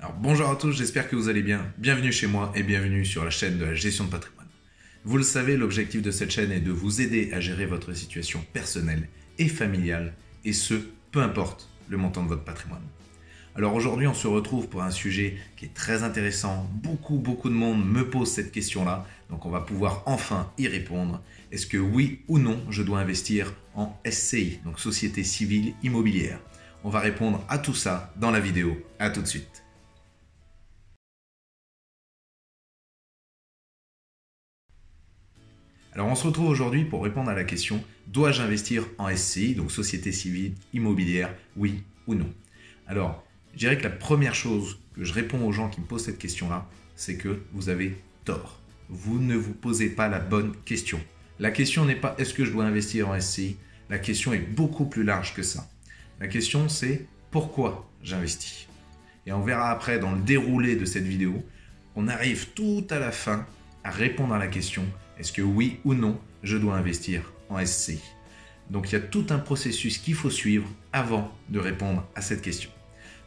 Alors bonjour à tous, j'espère que vous allez bien. Bienvenue chez moi et bienvenue sur la chaîne de la gestion de patrimoine. Vous le savez, l'objectif de cette chaîne est de vous aider à gérer votre situation personnelle et familiale, et ce, peu importe le montant de votre patrimoine. Alors aujourd'hui, on se retrouve pour un sujet qui est très intéressant. Beaucoup de monde me pose cette question-là, donc on va pouvoir enfin y répondre. Est-ce que oui ou non, je dois investir en SCI, donc Société Civile Immobilière? On va répondre à tout ça dans la vidéo. À tout de suite. Alors on se retrouve aujourd'hui pour répondre à la question: dois-je investir en SCI, donc Société Civile Immobilière, oui ou non? Alors, je dirais que la première chose que je réponds aux gens qui me posent cette question-là, c'est que vous avez tort. Vous ne vous posez pas la bonne question. La question n'est pas est-ce que je dois investir en SCI? La question est beaucoup plus large que ça. La question c'est pourquoi j'investis? Et on verra après dans le déroulé de cette vidéo, on arrive tout à la fin à répondre à la question: est-ce que oui ou non, je dois investir en SCI? Donc il y a tout un processus qu'il faut suivre avant de répondre à cette question.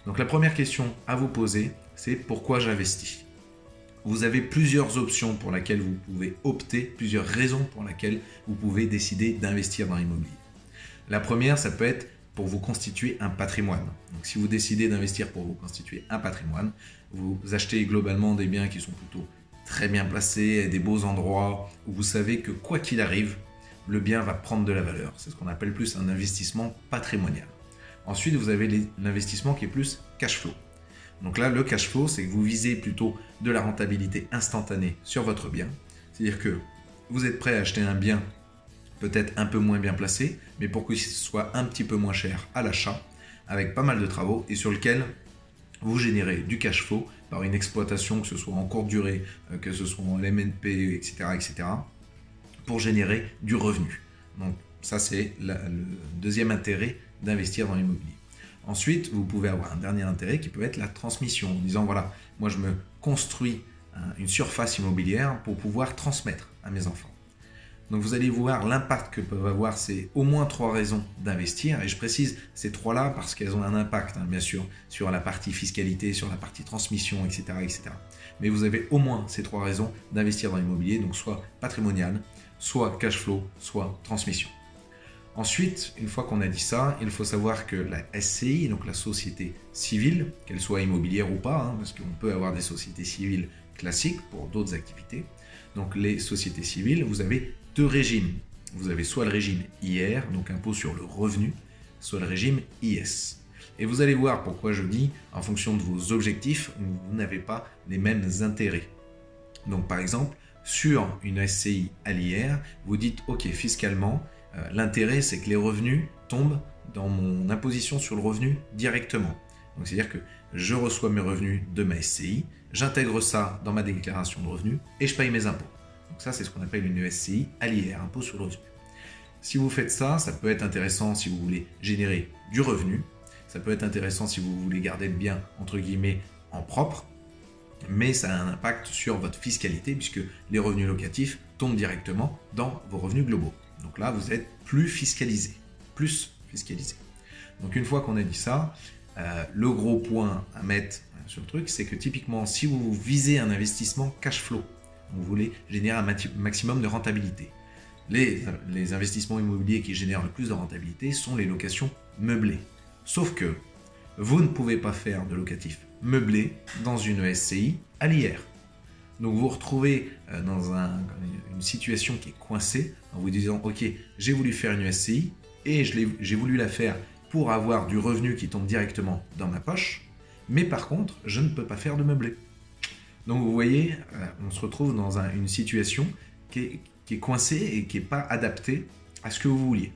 Donc la première question à vous poser, c'est pourquoi j'investis? Vous avez plusieurs options pour lesquelles vous pouvez opter, plusieurs raisons pour lesquelles vous pouvez décider d'investir dans l'immobilier. La première, ça peut être pour vous constituer un patrimoine. Donc si vous décidez d'investir pour vous constituer un patrimoine, vous achetez globalement des biens qui sont plutôt très bien placés, des beaux endroits où vous savez que quoi qu'il arrive, le bien va prendre de la valeur. C'est ce qu'on appelle plus un investissement patrimonial. Ensuite, vous avez l'investissement qui est plus cash flow. Donc là, le cash flow, c'est que vous visez plutôt de la rentabilité instantanée sur votre bien. C'est-à-dire que vous êtes prêt à acheter un bien peut-être un peu moins bien placé, mais pour qu'il soit un petit peu moins cher à l'achat, avec pas mal de travaux et sur lequel vous générez du cash flow par une exploitation, que ce soit en courte durée, que ce soit en MNP, etc., pour générer du revenu. Donc ça, c'est le deuxième intérêt d'investir dans l'immobilier. Ensuite, vous pouvez avoir un dernier intérêt qui peut être la transmission, en disant voilà, moi je me construis une surface immobilière pour pouvoir transmettre à mes enfants. Donc vous allez voir l'impact que peuvent avoir ces au moins 3 raisons d'investir, et je précise ces 3-là parce qu'elles ont un impact, bien sûr, sur la partie fiscalité, sur la partie transmission, etc. Mais vous avez au moins ces 3 raisons d'investir dans l'immobilier, donc soit patrimonial, soit cash flow, soit transmission. Ensuite, une fois qu'on a dit ça, il faut savoir que la SCI, donc la société civile, qu'elle soit immobilière ou pas, parce qu'on peut avoir des sociétés civiles classiques pour d'autres activités. Donc les sociétés civiles, vous avez 2 régimes. Vous avez soit le régime IR, donc impôt sur le revenu, soit le régime IS. Et vous allez voir pourquoi je dis, en fonction de vos objectifs, vous n'avez pas les mêmes intérêts. Donc par exemple, sur une SCI à l'IR, vous dites ok, fiscalement, l'intérêt c'est que les revenus tombent dans mon imposition sur le revenu directement. Donc c'est-à-dire que je reçois mes revenus de ma SCI, j'intègre ça dans ma déclaration de revenus et je paye mes impôts. Donc ça, c'est ce qu'on appelle une SCI à l'IR, impôt sur le revenu. Si vous faites ça, ça peut être intéressant si vous voulez générer du revenu. Ça peut être intéressant si vous voulez garder le bien, entre guillemets, en propre. Mais ça a un impact sur votre fiscalité puisque les revenus locatifs tombent directement dans vos revenus globaux. Donc là, vous êtes plus fiscalisé. Donc une fois qu'on a dit ça, le gros point à mettre sur le truc, c'est que typiquement, si vous visez un investissement cash flow, vous voulez générer un maximum de rentabilité. Les investissements immobiliers qui génèrent le plus de rentabilité sont les locations meublées. Sauf que vous ne pouvez pas faire de locatif meublé dans une SCI à l'IR. Donc vous vous retrouvez dans une situation qui est coincée en vous disant ok, j'ai voulu faire une SCI et j'ai voulu la faire pour avoir du revenu qui tombe directement dans ma poche, mais par contre, je ne peux pas faire de meublé. Donc vous voyez, on se retrouve dans une situation qui est coincée et qui n'est pas adaptée à ce que vous vouliez.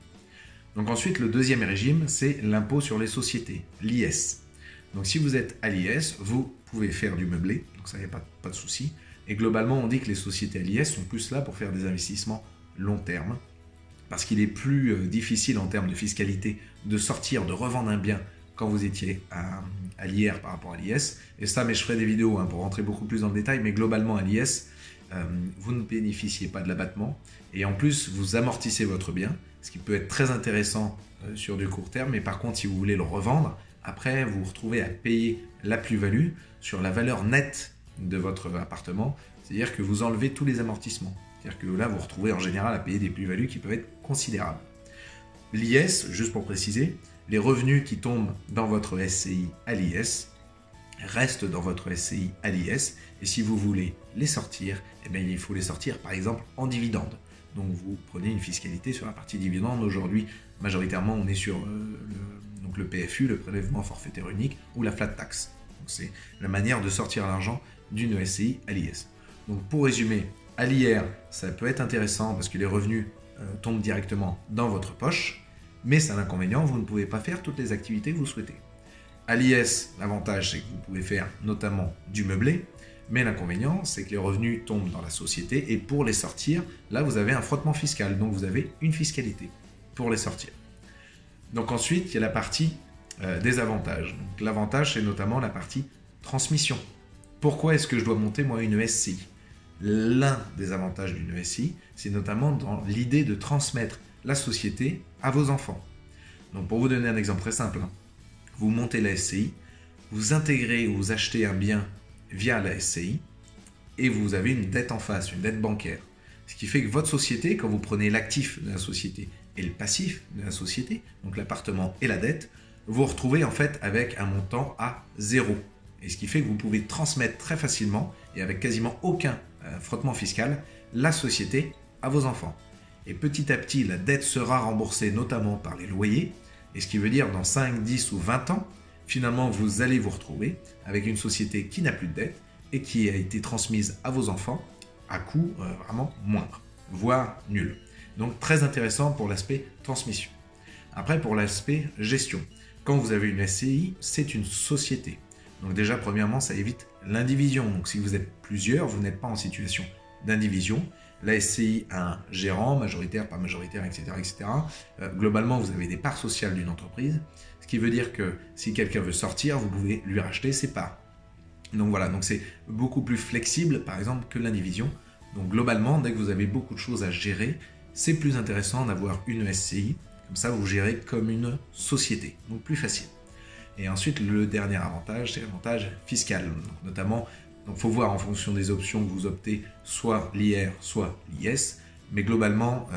Donc ensuite, le deuxième régime, c'est l'impôt sur les sociétés, l'IS. Donc si vous êtes à l'IS, vous pouvez faire du meublé, donc ça, il n'y a pas de souci. Et globalement, on dit que les sociétés à l'IS sont plus là pour faire des investissements long terme, parce qu'il est plus difficile en termes de fiscalité de sortir, de revendre un bien quand vous étiez à l'IR par rapport à l'IS. Et ça, mais je ferai des vidéos pour rentrer beaucoup plus dans le détail, mais globalement à l'IS, vous ne bénéficiez pas de l'abattement et en plus, vous amortissez votre bien, ce qui peut être très intéressant sur du court terme, mais par contre, si vous voulez le revendre, après vous vous retrouvez à payer la plus-value sur la valeur nette de votre appartement, c'est-à-dire que vous enlevez tous les amortissements. C'est-à-dire que là, vous vous retrouvez en général à payer des plus-values qui peuvent être considérables. L'IS, juste pour préciser, les revenus qui tombent dans votre SCI à l'IS restent dans votre SCI à l'IS, et si vous voulez les sortir, eh bien, il faut les sortir par exemple en dividendes. Donc vous prenez une fiscalité sur la partie dividende. Aujourd'hui, majoritairement, on est sur le PFU, le prélèvement forfaitaire unique, ou la flat tax. C'est la manière de sortir l'argent d'une SCI à l'IS. Donc pour résumer, à l'IR, ça peut être intéressant parce que les revenus tombent directement dans votre poche, mais c'est un inconvénient, vous ne pouvez pas faire toutes les activités que vous souhaitez. À l'IS, l'avantage c'est que vous pouvez faire notamment du meublé, mais l'inconvénient c'est que les revenus tombent dans la société et pour les sortir, là vous avez un frottement fiscal, donc vous avez une fiscalité pour les sortir. Donc ensuite, il y a la partie des avantages. L'avantage c'est notamment la partie transmission. Pourquoi est-ce que je dois monter moi une SCI ? L'un des avantages d'une SCI, c'est notamment dans l'idée de transmettre la société à vos enfants. Donc pour vous donner un exemple très simple, vous montez la SCI, vous intégrez ou vous achetez un bien via la SCI et vous avez une dette en face, une dette bancaire. Ce qui fait que votre société, quand vous prenez l'actif de la société et le passif de la société, donc l'appartement et la dette, vous vous retrouvez en fait avec un montant à zéro. Et ce qui fait que vous pouvez transmettre très facilement et avec quasiment aucun frottement fiscal la société à vos enfants. Et petit à petit, la dette sera remboursée notamment par les loyers. Et ce qui veut dire dans 5, 10 ou 20 ans, finalement, vous allez vous retrouver avec une société qui n'a plus de dette et qui a été transmise à vos enfants à coût vraiment moindre, voire nul. Donc très intéressant pour l'aspect transmission. Après, pour l'aspect gestion. Quand vous avez une SCI, c'est une société. Donc déjà, premièrement, ça évite l'indivision. Donc si vous êtes plusieurs, vous n'êtes pas en situation d'indivision. La SCI a un gérant, majoritaire, pas majoritaire, etc. etc. Globalement, vous avez des parts sociales d'une entreprise, ce qui veut dire que si quelqu'un veut sortir, vous pouvez lui racheter ses parts. Donc voilà, donc c'est beaucoup plus flexible, par exemple, que l'indivision. Donc globalement, dès que vous avez beaucoup de choses à gérer, c'est plus intéressant d'avoir une SCI. Comme ça, vous gérez comme une société, donc plus facile. Et ensuite, le dernier avantage, c'est l'avantage fiscal. Donc, notamment, il faut voir en fonction des options que vous optez, soit l'IR, soit l'IS. Mais globalement,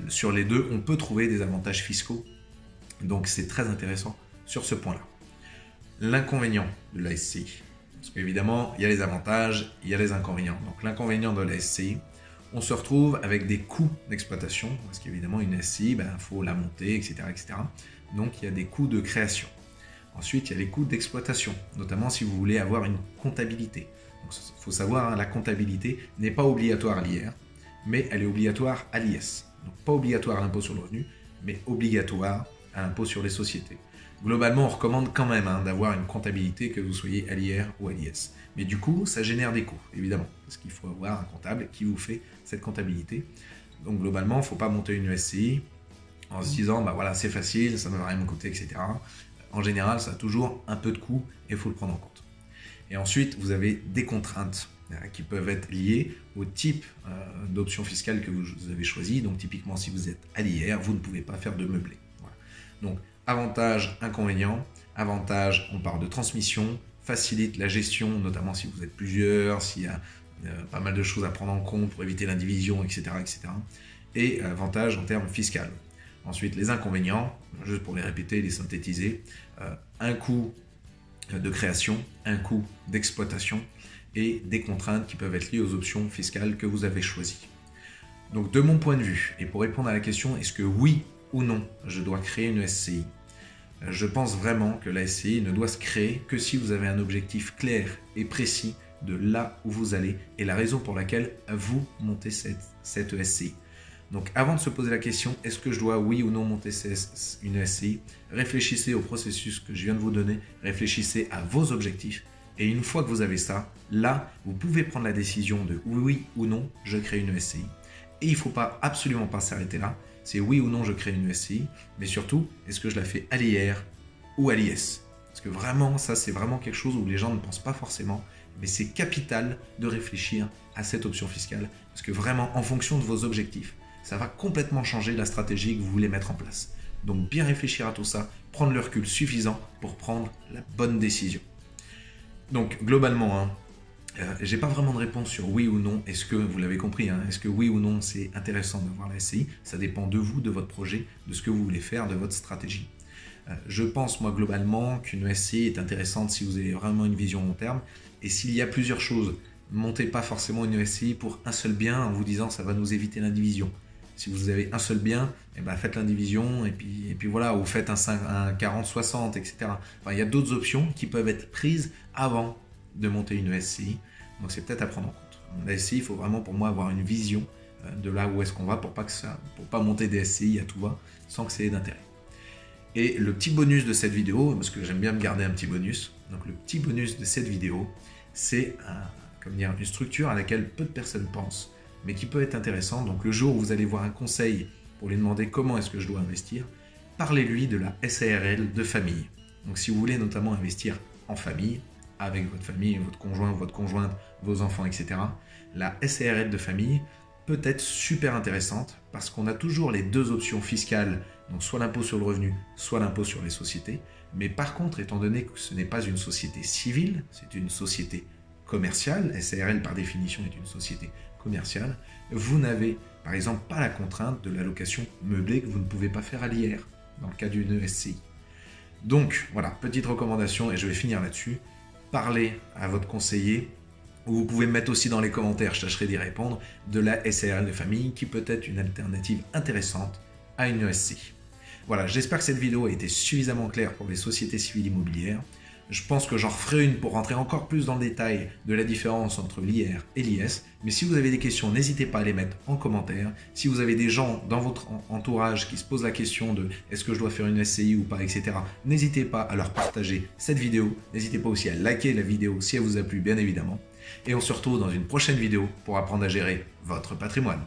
sur les deux, on peut trouver des avantages fiscaux. Donc c'est très intéressant sur ce point-là. L'inconvénient de la SCI. Parce qu'évidemment, il y a les avantages, il y a les inconvénients. Donc l'inconvénient de la SCI, on se retrouve avec des coûts d'exploitation. Parce qu'évidemment, une SCI, faut la monter, etc., etc. Donc il y a des coûts de création. Ensuite, il y a les coûts d'exploitation, notamment si vous voulez avoir une comptabilité. Il faut savoir, la comptabilité n'est pas obligatoire à l'IR, mais elle est obligatoire à l'IS. Donc pas obligatoire à l'impôt sur le revenu, mais obligatoire à l'impôt sur les sociétés. Globalement, on recommande quand même d'avoir une comptabilité, que vous soyez à l'IR ou à l'IS. Mais du coup, ça génère des coûts, évidemment, parce qu'il faut avoir un comptable qui vous fait cette comptabilité. Donc globalement, il ne faut pas monter une SCI en se disant, voilà, c'est facile, ça ne va rien me coûter, etc. En général, ça a toujours un peu de coût et il faut le prendre en compte. Et ensuite, vous avez des contraintes qui peuvent être liées au type d'option fiscale que vous avez choisi. Donc typiquement, si vous êtes à l'IR, vous ne pouvez pas faire de meublé. Voilà. Donc avantage, inconvénient. Avantage, on parle de transmission, facilite la gestion, notamment si vous êtes plusieurs, s'il y a pas mal de choses à prendre en compte pour éviter l'indivision, etc., etc. Et avantage en termes fiscaux. Ensuite, les inconvénients, juste pour les répéter, les synthétiser, un coût de création, un coût d'exploitation et des contraintes qui peuvent être liées aux options fiscales que vous avez choisies. Donc de mon point de vue, et pour répondre à la question, est-ce que oui ou non, je dois créer une SCI ? Je pense vraiment que la SCI ne doit se créer que si vous avez un objectif clair et précis de là où vous allez et la raison pour laquelle vous montez cette SCI. Donc avant de se poser la question, est-ce que je dois oui ou non monter une SCI, réfléchissez au processus que je viens de vous donner, réfléchissez à vos objectifs et une fois que vous avez ça, là, vous pouvez prendre la décision de oui ou non, je crée une SCI. Et il ne faut absolument pas s'arrêter là, c'est oui ou non, je crée une SCI, mais surtout, est-ce que je la fais à l'IR ou à l'IS ? Parce que vraiment, ça c'est vraiment quelque chose où les gens ne pensent pas forcément, mais c'est capital de réfléchir à cette option fiscale, parce que vraiment, en fonction de vos objectifs, ça va complètement changer la stratégie que vous voulez mettre en place. Donc bien réfléchir à tout ça, prendre le recul suffisant pour prendre la bonne décision. Donc globalement, j'ai pas vraiment de réponse sur oui ou non. Est-ce que, vous l'avez compris, est-ce que oui ou non c'est intéressant d'avoir la SCI? Ça dépend de vous, de votre projet, de ce que vous voulez faire, de votre stratégie. Je pense moi globalement qu'une SCI est intéressante si vous avez vraiment une vision long terme. Et s'il y a plusieurs choses, montez pas forcément une SCI pour un seul bien en vous disant ça va nous éviter l'indivision. Si vous avez un seul bien, faites l'indivision et puis voilà, ou faites un 40-60, etc. Enfin, il y a d'autres options qui peuvent être prises avant de monter une SCI. Donc c'est peut-être à prendre en compte. La SCI, il faut vraiment pour moi avoir une vision de là où est-ce qu'on va pour pas monter des SCI à tout va sans que ça ait d'intérêt. Et le petit bonus de cette vidéo, parce que j'aime bien me garder un petit bonus, donc le petit bonus de cette vidéo, c'est une structure à laquelle peu de personnes pensent, mais qui peut être intéressant. Donc le jour où vous allez voir un conseil pour lui demander comment est-ce que je dois investir, parlez-lui de la SARL de famille. Donc si vous voulez notamment investir en famille, avec votre famille, votre conjoint, votre conjointe, vos enfants, etc., la SARL de famille peut être super intéressante parce qu'on a toujours les deux options fiscales, donc soit l'impôt sur le revenu, soit l'impôt sur les sociétés. Mais par contre, étant donné que ce n'est pas une société civile, c'est une société commerciale, SARL par définition est une société commerciale, vous n'avez par exemple pas la contrainte de l'allocation meublée que vous ne pouvez pas faire à l'IR dans le cas d'une SCI. Donc voilà, petite recommandation et je vais finir là-dessus. Parlez à votre conseiller, ou vous pouvez me mettre aussi dans les commentaires, je tâcherai d'y répondre, de la SARL de famille qui peut être une alternative intéressante à une SCI. Voilà, j'espère que cette vidéo a été suffisamment claire pour les sociétés civiles immobilières. Je pense que j'en referai une pour rentrer encore plus dans le détail de la différence entre l'IR et l'IS. Mais si vous avez des questions, n'hésitez pas à les mettre en commentaire. Si vous avez des gens dans votre entourage qui se posent la question de est-ce que je dois faire une SCI ou pas, etc., n'hésitez pas à leur partager cette vidéo. N'hésitez pas aussi à liker la vidéo si elle vous a plu, bien évidemment. Et on se retrouve dans une prochaine vidéo pour apprendre à gérer votre patrimoine.